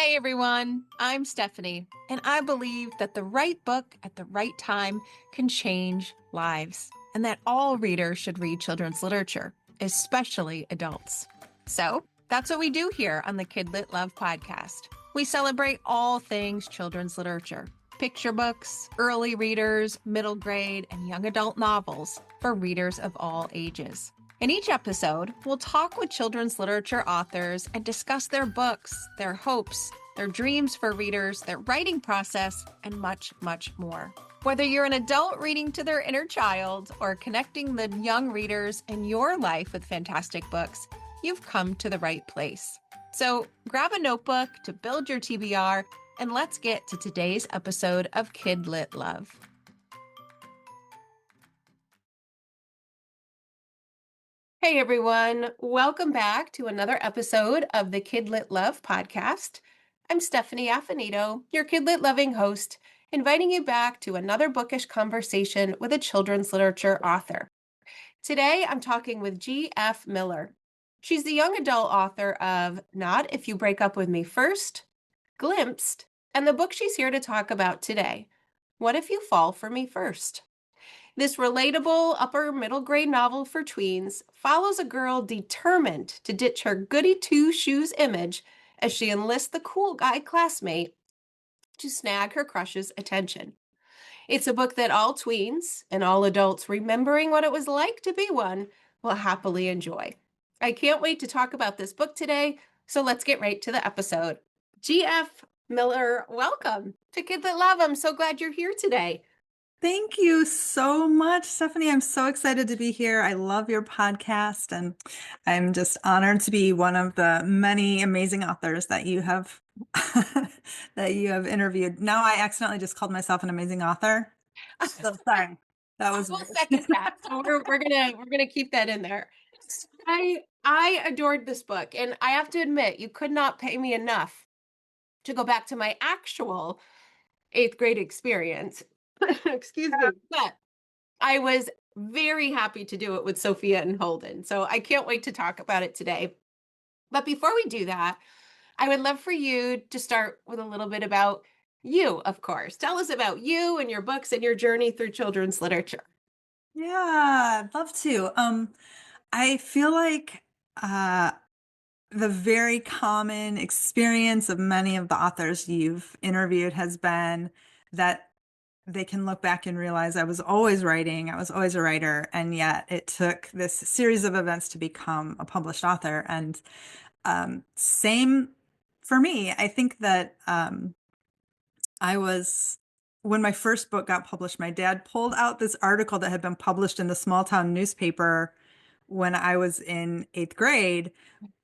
Hey everyone, I'm Stephanie, and I believe that the right book at the right time can change lives, and that all readers should read children's literature, especially adults. So that's what we do here on the KidLit Love podcast. We celebrate all things children's literature: picture books, early readers, middle grade, and young adult novels for readers of all ages. In each episode, we'll talk with children's literature authors and discuss their books, their hopes, their dreams for readers, their writing process, and much, much more. Whether you're an adult reading to their inner child or connecting the young readers in your life with fantastic books, you've come to the right place. So grab a notebook to build your TBR, and let's get to today's episode of KidLit Love. Hey everyone, welcome back to another episode of the KidLit Love podcast. I'm Stephanie Affinito, your KidLit loving host, inviting you back to another bookish conversation with a children's literature author. Today I'm talking with G.F. Miller. She's the young adult author of Not If You Break Up With Me First, Glimpsed, and the book she's here to talk about today, What If You Fall For Me First? This relatable upper middle grade novel for tweens follows a girl determined to ditch her goody-two-shoes image as she enlists the cool guy classmate to snag her crush's attention. It's a book that all tweens and all adults remembering what it was like to be one will happily enjoy. I can't wait to talk about this book today, so let's get right to the episode. G.F. Miller, welcome to KidLit Love. I'm so glad you're here today. Thank you so much, Stephanie. I'm so excited to be here. I love your podcast, and I'm just honored to be one of the many amazing authors that you have interviewed. Now I accidentally just called myself an amazing author. So sorry. That was We'll weird. second that. So we're gonna keep that in there. I adored this book, and I have to admit, you could not pay me enough to go back to my actual eighth grade experience. Excuse me. But I was very happy to do it with Sophia and Holden. So I can't wait to talk about it today. But before we do that, I would love for you to start with a little bit about you, of course. Tell us about you and your books and your journey through children's literature. Yeah, I'd love to. I feel like the very common experience of many of the authors you've interviewed has been that they can look back and realize I was always writing, I was always a writer, and yet it took this series of events to become a published author. And same for me. I think that I was, when my first book got published, my dad pulled out this article that had been published in the small town newspaper when I was in eighth grade,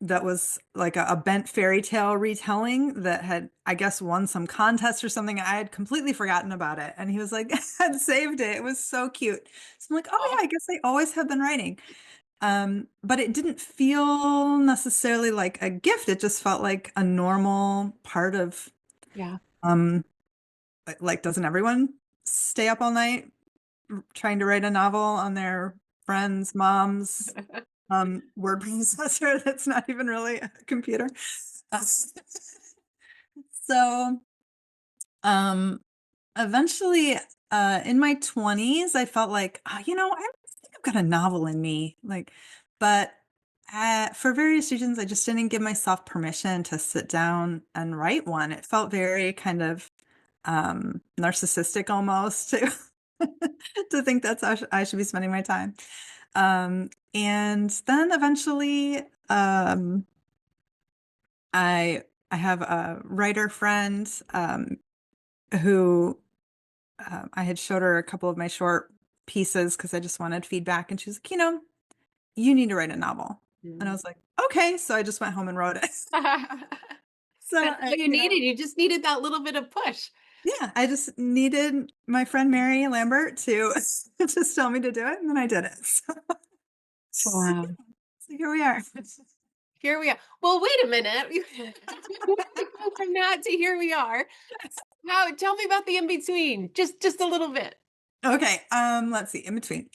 that was like a bent fairy tale retelling that had, I guess, won some contest or something. I had completely forgotten about it. And he was like, had saved it. It was so cute. So I'm like, oh Oh, yeah, I guess I always have been writing. But it didn't feel necessarily like a gift. It just felt like a normal part of, yeah. um, like, doesn't everyone stay up all night trying to write a novel on their friend's mom's word processor that's not even really a computer? Uh, so um eventually in my 20s I felt like, oh, I think I've got a novel in me, like, but for various reasons I just didn't give myself permission to sit down and write one. It felt very kind of narcissistic almost to to think that's how I should be spending my time. And then eventually, I have a writer friend who I had showed her a couple of my short pieces because I just wanted feedback, and she's like, you need to write a novel. And I Mm. was like, okay. So I just went home and wrote it. So That's what you needed. You just needed that little bit of push. yeah, I just needed my friend Mary Lambert to just tell me to do it, and then I did it. Wow. So here we are. Here we are. Well, wait a minute. From that to here we are. Now, tell me about the in between. Just a little bit. Okay, let's see, in between.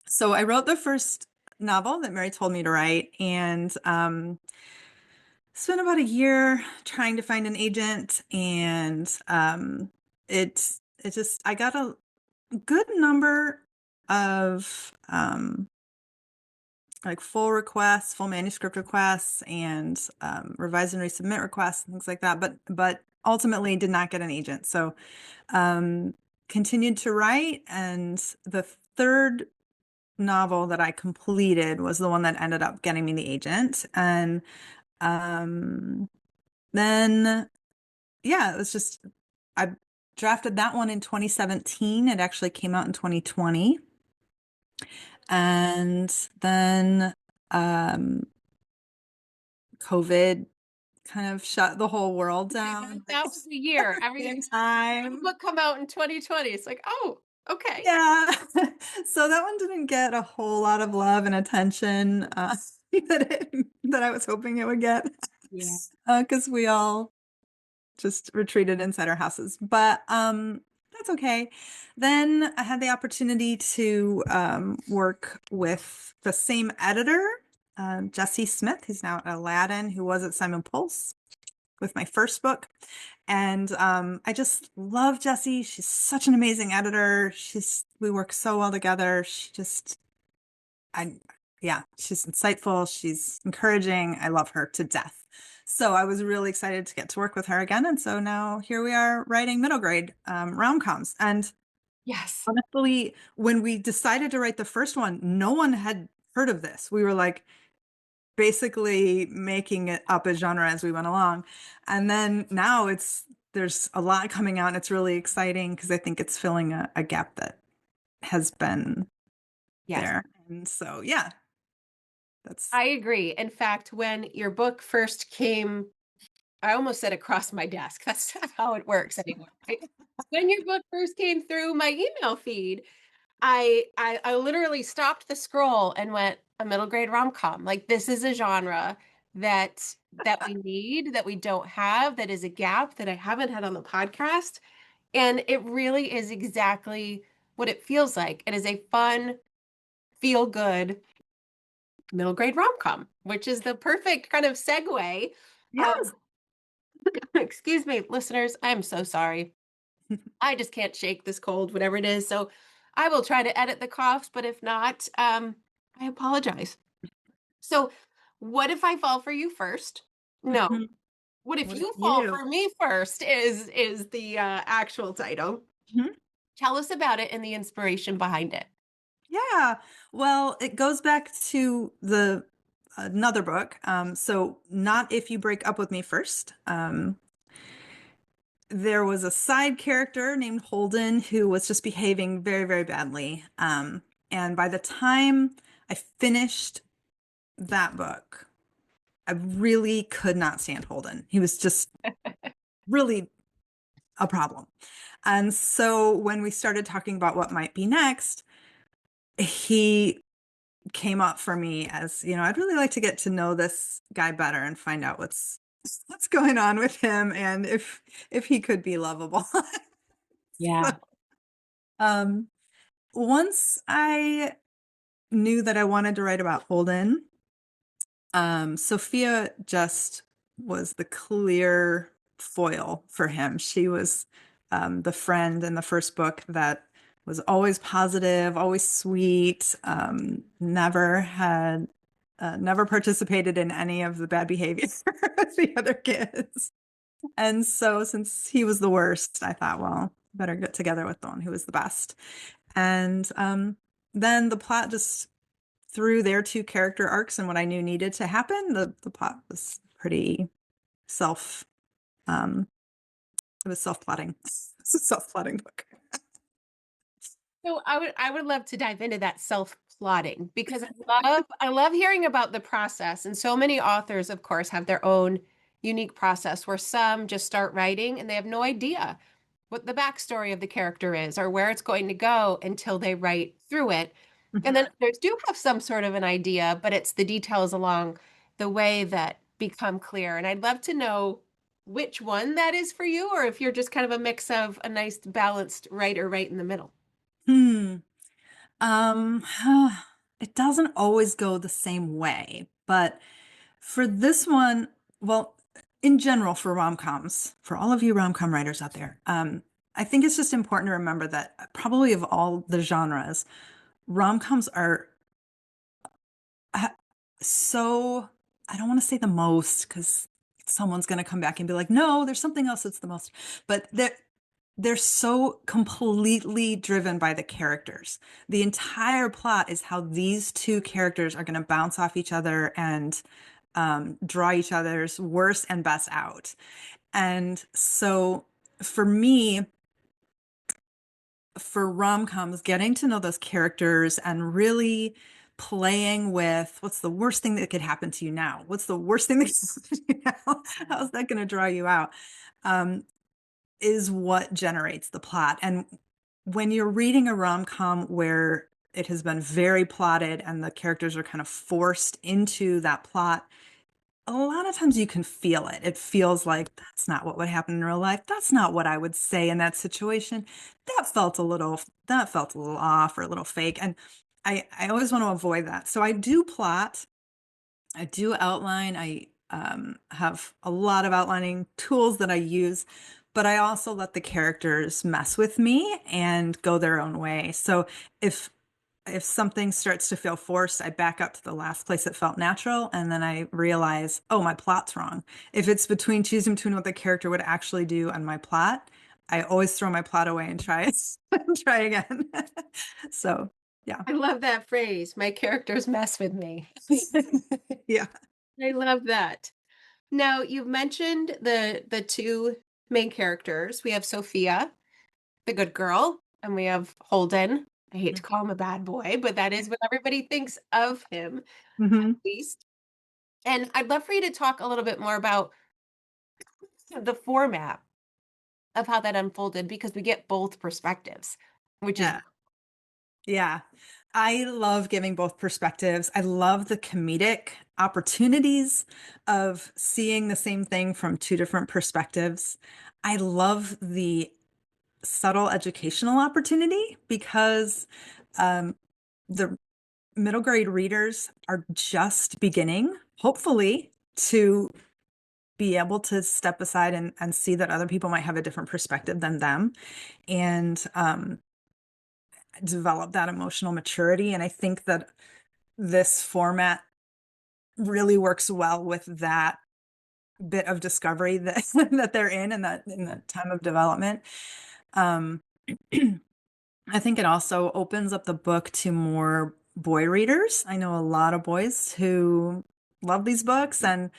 So I wrote the first novel that Mary told me to write, and spent about a year trying to find an agent, and it just I got a good number of like full requests, full manuscript requests, and revise and resubmit requests and things like that. But ultimately did not get an agent. So um, continued to write, and the third novel that I completed was the one that ended up getting me the agent. And um, then yeah, it was just I drafted that one in 2017. It actually came out in 2020. And then um, COVID kind of shut the whole world down That was the year. at the same Everything time. book come out in 2020. It's like, oh, okay. Yeah. So that one didn't get a whole lot of love and attention that I was hoping it would get. Yeah. Because we all just retreated inside our houses. But that's okay. Then I had the opportunity to work with the same editor, Jesse Smith, who's now at Aladdin, who was at Simon Pulse with my first book. And I just love Jessie. She's such an amazing editor. We work so well together. I, yeah, she's insightful. She's encouraging. I love her to death. So I was really excited to get to work with her again. And so now here we are writing middle grade rom-coms. And Yes. honestly, when we decided to write the first one, no one had heard of this. We were like basically making it up a genre as we went along. And then now there's a lot coming out, and it's really exciting because I think it's filling a gap that has been Yes. there. And so, yeah, that's I agree. In fact, when your book first came, I almost said across my desk. That's not how it works anymore. Right? When your book first came through my email feed, I literally stopped the scroll and went a middle grade rom-com. Like this is a genre that we need, that we don't have, that is a gap that I haven't had on the podcast. And it really is exactly what it feels like. It is a fun, feel good middle grade rom-com, which is the perfect kind of segue. yes. Excuse me, listeners, I'm so sorry. I just can't shake this cold, whatever it is. So I will try to edit the coughs, but if not, I apologize. So, what if I fall for you first? No. Mhm. What if What if you fall you? for me first is the actual title. Mhm. Tell us about it and the inspiration behind it. Yeah. Well, it goes back to the another book. So not if you break up with me first. There was a side character named Holden who was just behaving very, very badly. And by the time I finished that book, I really could not stand Holden. He was just really a problem. And so when we started talking about what might be next, he came up for me as, I'd really like to get to know this guy better and find out what's going on with him and if he could be lovable. Yeah. um Once I knew that I wanted to write about Holden, Sophia just was the clear foil for him. She was the friend in the first book that was always positive, always sweet, never participated in any of the bad behavior of the other kids. And so since he was the worst, I thought, well, better get together with the one who was the best. And then the plot just through their two character arcs and what I knew needed to happen, the plot was pretty self um it was self-plotting. It's a self-plotting book. So I would love to dive into that self-plotting because I love hearing about the process. And so many authors, of course, have their own unique process where some just start writing and they have no idea what the backstory of the character is or where it's going to go until they write through it. And then others do have some sort of an idea, but it's the details along the way that become clear. And I'd love to know which one that is for you, or if you're just kind of a mix of a nice balanced writer right in the middle. Hmm. Um, it doesn't always go the same way, but for this one, Well, in general, for rom-coms, for all of you rom-com writers out there, I think it's just important to remember that probably of all the genres, rom-coms are uh, so, I don't want to say the most because someone's going to come back and be like, no, there's something else that's the most, but they're so completely driven by the characters. The entire plot is how these two characters are going to bounce off each other and draw each other's worst and best out. And so for me, for rom-coms, getting to know those characters and really playing with what's the worst thing that could happen to you now? What's the worst thing that could happen to you now? How's that going to draw you out? Um, is what generates the plot. And when you're reading a rom-com where it has been very plotted and the characters are kind of forced into that plot, a lot of times you can feel it. It feels like that's not what would happen in real life. That's not what I would say in that situation. That felt a little off or a little fake. And I always want to avoid that. So I do plot, I do outline, I have a lot of outlining tools that I use, but I also let the characters mess with me and go their own way. So if something starts to feel forced, I back up to the last place it felt natural, and then I realize, oh, my plot's wrong. If it's choosing between what the character would actually do and my plot, I always throw my plot away and try it and try again. So, yeah. I love that phrase. My characters mess with me. Yeah. I love that. Now, you've mentioned the two main characters. We have Sophia, the good girl, and we have Holden. I hate to call him a bad boy, but that is what everybody thinks of him, at Hmm. least. And I'd love for you to talk a little bit more about the format of how that unfolded because we get both perspectives, which is Yeah. Yeah. I love giving both perspectives. I love the comedic opportunities of seeing the same thing from two different perspectives. I love the subtle educational opportunity because the middle grade readers are just beginning, hopefully, to be able to step aside and see that other people might have a different perspective than them and develop that emotional maturity. And I think that this format really works well with that bit of discovery that that they're in that time of development. Um, I think it also opens up the book to more boy readers. I know a lot of boys who love these books, and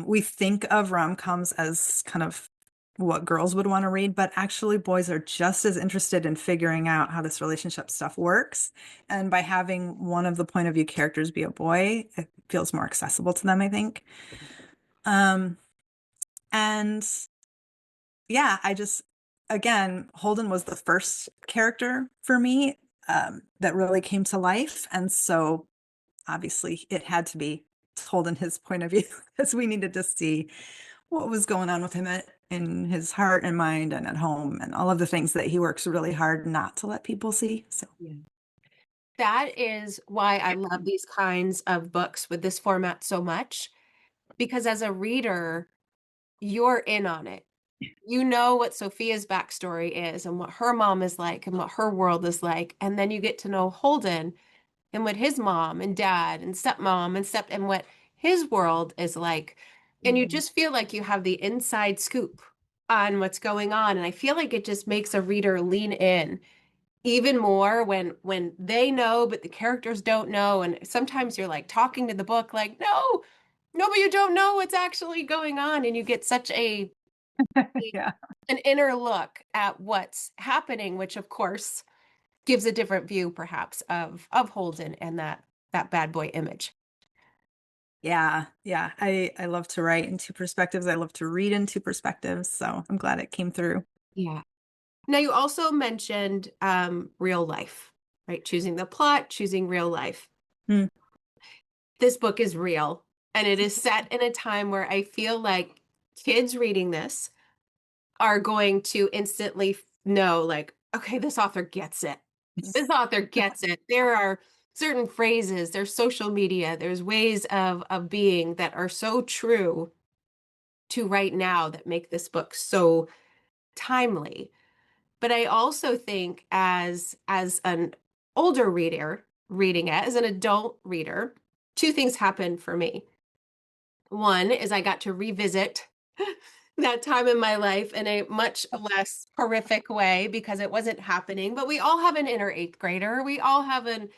we think of rom-coms as kind of what girls would want to read, but actually, boys are just as interested in figuring out how this relationship stuff works. And by having one of the point of view characters be a boy, it feels more accessible to them, I think. Um, and yeah, again, Holden was the first character for me that really came to life. And so obviously it had to be told in his point of view because we needed to see what was going on with him in his heart and mind and at home and all of the things that he works really hard not to let people see. So, yeah. That is why I love these kinds of books with this format so much, because as a reader, you're in on it. You know what Sophia's backstory is and what her mom is like and what her world is like. And then you get to know Holden and what his mom and dad and stepmom and what his world is like. And you just feel like you have the inside scoop on what's going on. And I feel like it just makes a reader lean in even more when they know, but the characters don't know. And sometimes you're like talking to the book, like, no, but you don't know what's actually going on. And you get such yeah. an inner look at what's happening, which of course gives a different view perhaps of Holden and that bad boy image. Yeah, yeah. I love to write in two perspectives. I love to read in two perspectives. So I'm glad it came through. Yeah. Now you also mentioned real life, right? Choosing the plot, choosing real life. Mm. This book is real and it is set in a time where I feel like kids reading this are going to instantly know, like, okay, this author gets it. This author gets it. There are certain phrases, there's social media, there's ways of being that are so true to right now that make this book so timely. But I also think as an older reader reading it, as an adult reader, two things happened for me. One is I got to revisit that time in my life in a much less horrific way because it wasn't happening. But we all have an inner eighth grader. We all have an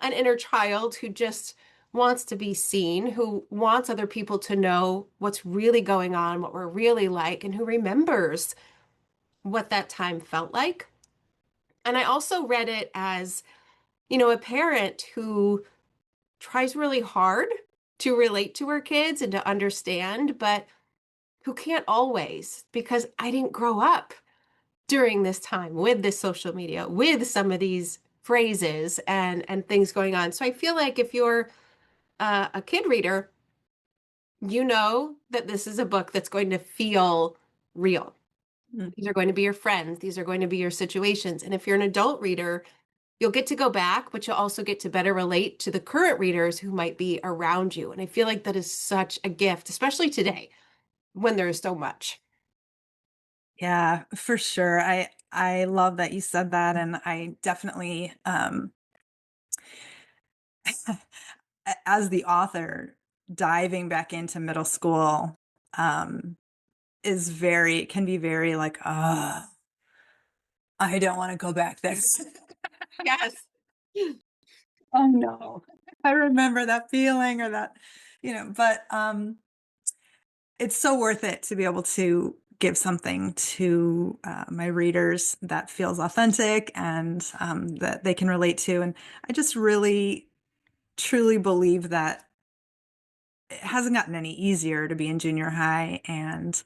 inner child who just wants to be seen, who wants other people to know what's really going on, what we're really like, and who remembers what that time felt like. And I also read it as, a parent who tries really hard to relate to her kids and to understand, but who can't always because I didn't grow up during this time with this social media, with some of these phrases and things going on. So I feel like if you're a kid reader, you know that this is a book that's going to feel real. These are going to be your friends. These are going to be your situations. And if you're an adult reader, you'll get to go back, but you'll also get to better relate to the current readers who might be around you. And I feel like that is such a gift, especially today when there's so much. Yeah, for sure. I love that you said that, and I definitely as the author, diving back into middle school um can be very like, I don't want to go back there. Yes. Oh no. I remember that feeling or that, but it's so worth it to be able to give something to my readers that feels authentic and that they can relate to. And I just really, truly believe that it hasn't gotten any easier to be in junior high. And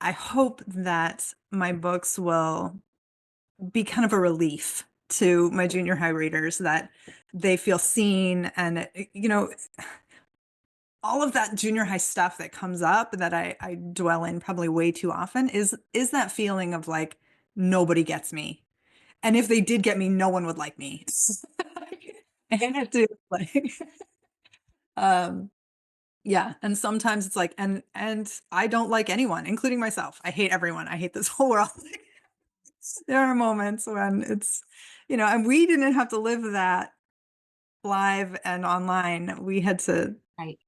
I hope that my books will be kind of a relief to my junior high readers, that they feel seen. And, all of that junior high stuff that comes up that I dwell in probably way too often is that feeling of like, nobody gets me. And if they did get me, no one would like me. And I have to like, um, yeah. And sometimes it's like, and I don't like anyone, including myself. I hate everyone. I hate this whole world. There are moments when it's, and we didn't have to live that live and online. Right.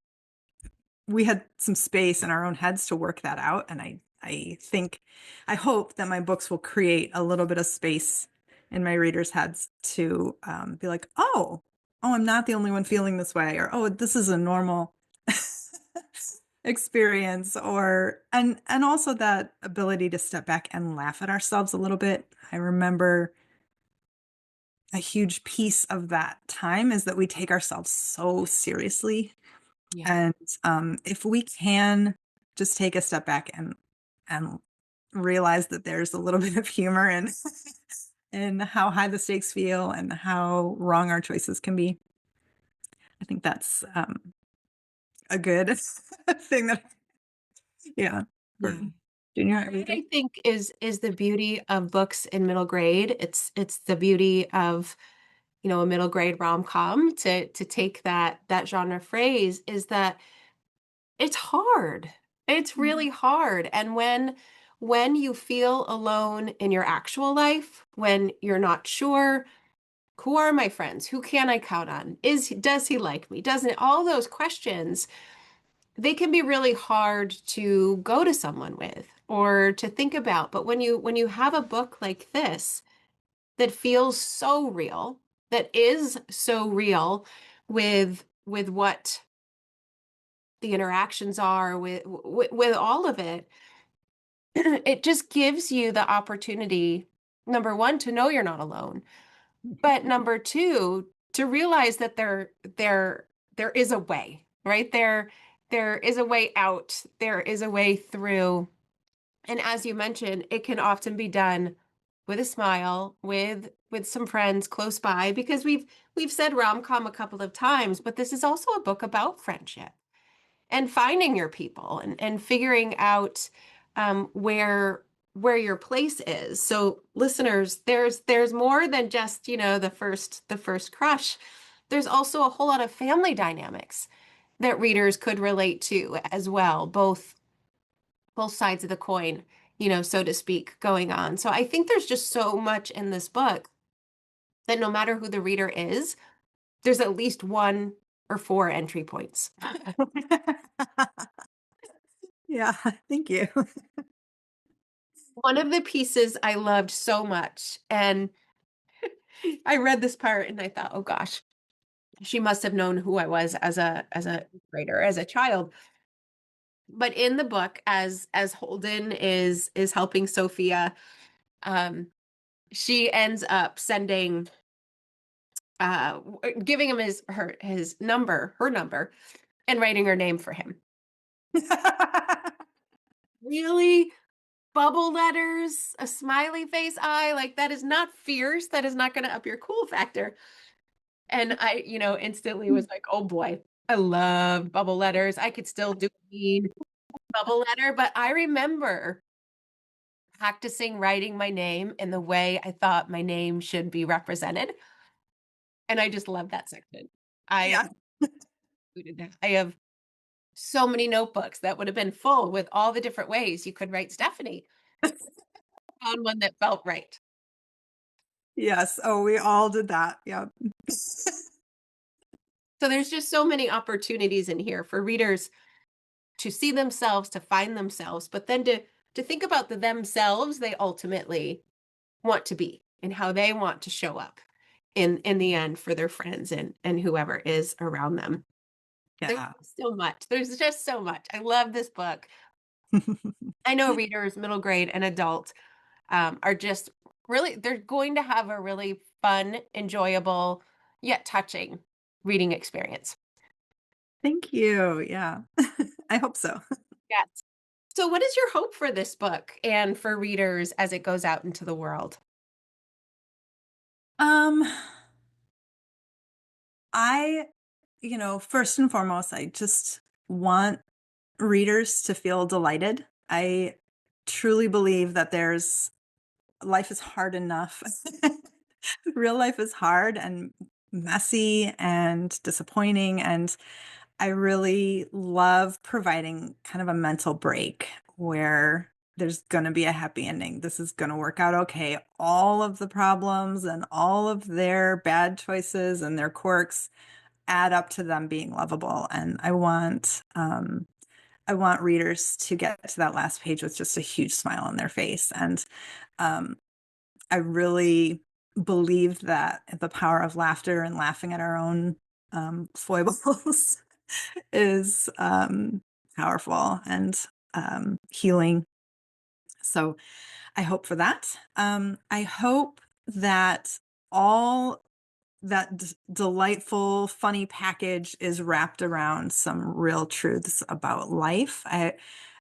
We had some space in our own heads to work that out. And I hope that my books will create a little bit of space in my readers' heads to be like, oh, I'm not the only one feeling this way, or oh, this is a normal experience, and also that ability to step back and laugh at ourselves a little bit. I remember a huge piece of that time is that we take ourselves so seriously. Yeah. And if we can just take a step back and realize that there's a little bit of humor in how high the stakes feel and how wrong our choices can be, I think that's a good thing that, yeah, for Yeah. junior high That I readers. think is the beauty of books in middle grade. It's the beauty of, a middle grade rom-com to take that genre phrase is that it's hard. It's really hard. And when you feel alone in your actual life, when you're not sure, who are my friends? Who can I count on? Does he like me? Doesn't all those questions, they can be really hard to go to someone with or to think about. But when you have a book like this that feels so real, that is so real with what the interactions are with all of it, it just gives you the opportunity, number one, to know you're not alone, but number two, to realize that there is a way, right? There is a way out, there is a way through. And as you mentioned, it can often be done with a smile, with some friends close by, because we've said rom-com a couple of times, but this is also a book about friendship and finding your people and figuring out where your place is. So listeners, there's more than just, the first crush. There's also a whole lot of family dynamics that readers could relate to as well, both both sides of the coin, so to speak, going on. So I think there's just so much in this book that no matter who the reader is, there's at least one or four entry points. Yeah, thank you. One of the pieces I loved so much, and I read this part and I thought, oh gosh, she must have known who I was as a writer, as a child. But in the book, as Holden is helping Sophia, um, she ends up sending uh giving him his number, her number, and writing her name for him. Really? Bubble letters, a smiley face eye, like that is not fierce. That is not going to up your cool factor. And I, instantly was like, oh boy, I love bubble letters. I could still do a mean bubble letter, but I remember practicing writing my name in the way I thought my name should be represented. And I just love that section. I Yeah. included that. I have so many notebooks that would have been full with all the different ways you could write Stephanie. Found one that felt right. Yes. Oh, we all did that. Yeah. So there's just so many opportunities in here for readers to see themselves, to find themselves, but then to think about the themselves they ultimately want to be and how they want to show up in the end for their friends and whoever is around them. There's Yeah. so much. There's just so much. I love this book. I know readers, middle grade and adult, are just really, they're going to have a really fun, enjoyable, yet touching reading experience. Thank you. Yeah. I hope so. Yes. So, what is your hope for this book and for readers as it goes out into the world? Um, I, first and foremost, I just want readers to feel delighted. I truly believe that life is hard enough. Real life is hard and messy and disappointing. And I really love providing kind of a mental break where there's going to be a happy ending. This is going to work out okay. All of the problems and all of their bad choices and their quirks add up to them being lovable. And I want readers to get to that last page with just a huge smile on their face. And um, I really believe that the power of laughter and laughing at our own foibles is powerful and healing. So I hope for that. I hope that all that delightful, funny package is wrapped around some real truths about life.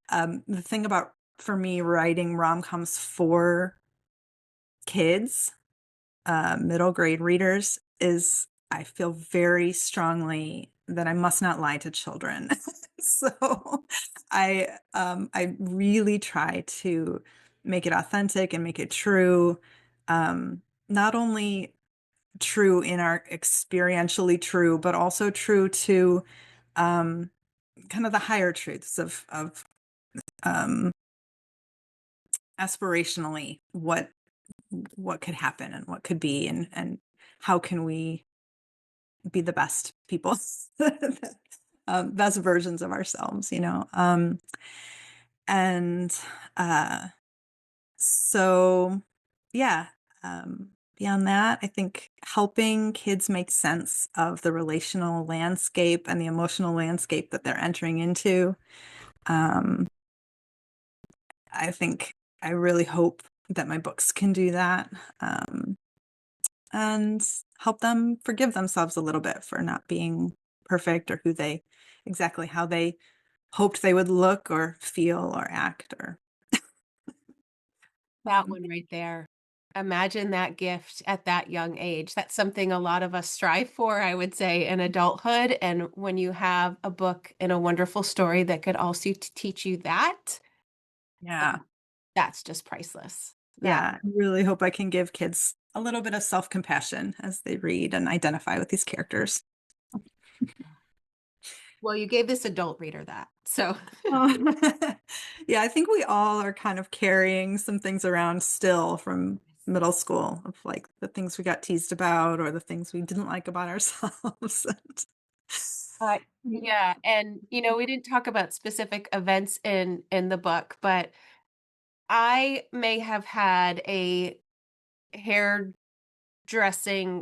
The thing about for me writing rom-coms for kids, middle grade readers, is I feel very strongly that I must not lie to children. So I really try to make it authentic and make it true. Not only true in our experientially true, but also true to um, kind of the higher truths of um, aspirationally what could happen and what could be and how can we be the best people, best versions of ourselves, and uh, so yeah. Beyond that, I think helping kids make sense of the relational landscape and the emotional landscape that they're entering into. Um, I think I really hope that my books can do that, and help them forgive themselves a little bit for not being perfect or exactly how they hoped they would look or feel or act or That one right there. Imagine that gift at that young age. That's something a lot of us strive for, I would say, in adulthood. And when you have a book and a wonderful story that could also teach you that, yeah. that's just priceless. That Yeah, I really hope I can give kids a little bit of self-compassion as they read and identify with these characters. Well, you gave this adult reader that. So Yeah, I think we all are kind of carrying some things around still from middle school of like the things we got teased about or the things we didn't like about ourselves. yeah, and we didn't talk about specific events in the book, but I may have had a hairdressing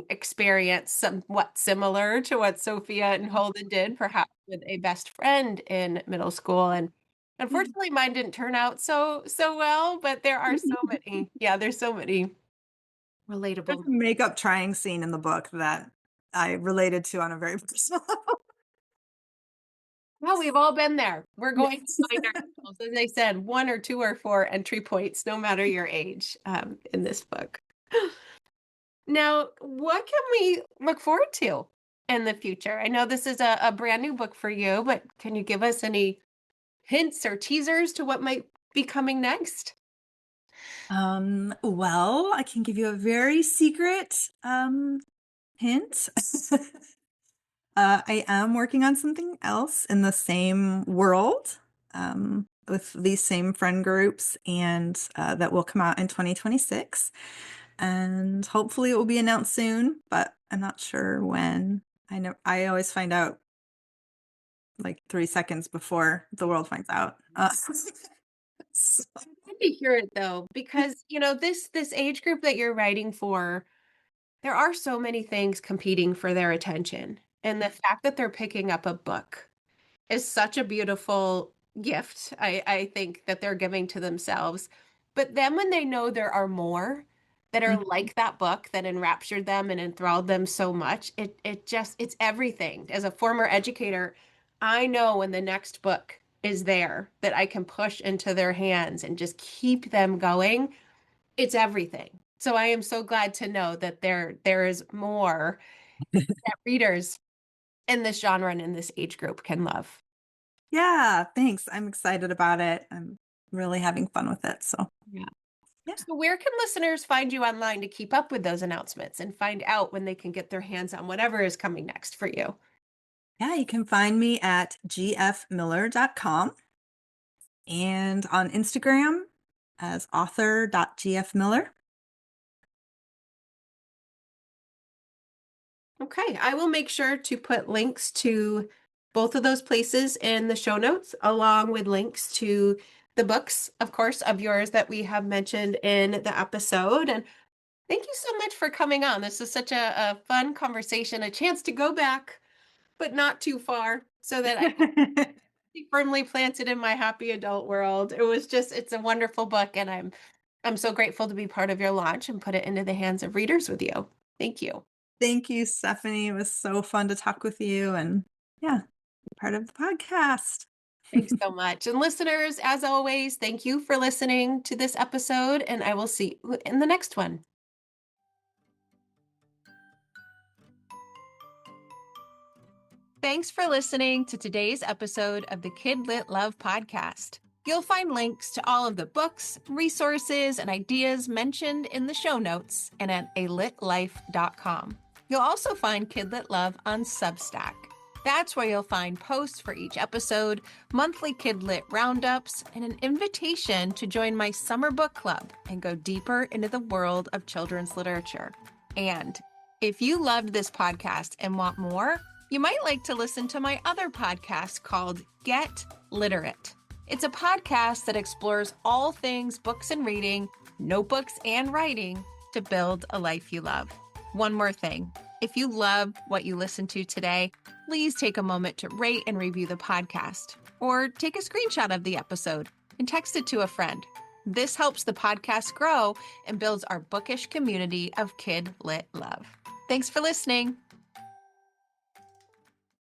experience somewhat similar to what Sophia and Holden did, perhaps with a best friend in middle school. And unfortunately, mine didn't turn out so well, but there are so many, yeah, there's so many There's relatable. a makeup trying scene in the book that I related to on a very personal level. Well, we've all been there. We're going to Yes. find ourselves, as I said, one or two or four entry points, no matter your age, in this book. Now, what can we look forward to in the future? I know this is a brand new book for you, but can you give us any hints or teasers to what might be coming next? Well, I can give you a very secret hint. I am working on something else in the same world, with these same friend groups, and that will come out in 2026. And hopefully it will be announced soon, but I'm not sure when. I know I always find out like 3 seconds before the world finds out. So- Good to hear it though, because this age group that you're writing for, there are so many things competing for their attention. And the fact that they're picking up a book is such a beautiful gift, I think, that they're giving to themselves. But then when they know there are more that are like that book that enraptured them and enthralled them so much, it's everything. As a former educator, I know when the next book is there that I can push into their hands and just keep them going, it's everything. So I am so glad to know that there is more that readers in this genre and in this age group can love. Yeah, thanks. I'm excited about it. I'm really having fun with it. So, Yeah. yeah. So where can listeners find you online to keep up with those announcements and find out when they can get their hands on whatever is coming next for you? Yeah, you can find me at gfmiller.com and on Instagram as author.gfmiller. Okay, I will make sure to put links to both of those places in the show notes, along with links to the books, of course, of yours that we have mentioned in the episode. And thank you so much for coming on. This was such a fun conversation, a chance to go back, but not too far, so that I be firmly planted in my happy adult world. It's a wonderful book, and I'm so grateful to be part of your launch and put it into the hands of readers with you. Thank you. Thank you, Stephanie. It was so fun to talk with you and yeah, be part of the podcast. Thanks so much. And listeners, as always, thank you for listening to this episode, and I will see you in the next one. Thanks for listening to today's episode of the KidLit Love podcast. You'll find links to all of the books, resources, and ideas mentioned in the show notes and at alitlife.com. You'll also find KidLit Love on Substack. That's where you'll find posts for each episode, monthly KidLit roundups, and an invitation to join my summer book club and go deeper into the world of children's literature. And if you loved this podcast and want more, you might like to listen to my other podcast called Get Literate. It's a podcast that explores all things books and reading, notebooks and writing to build a life you love. One more thing. If you love what you listened to today, please take a moment to rate and review the podcast, or take a screenshot of the episode and text it to a friend. This helps the podcast grow and builds our bookish community of KidLit Love. Thanks for listening.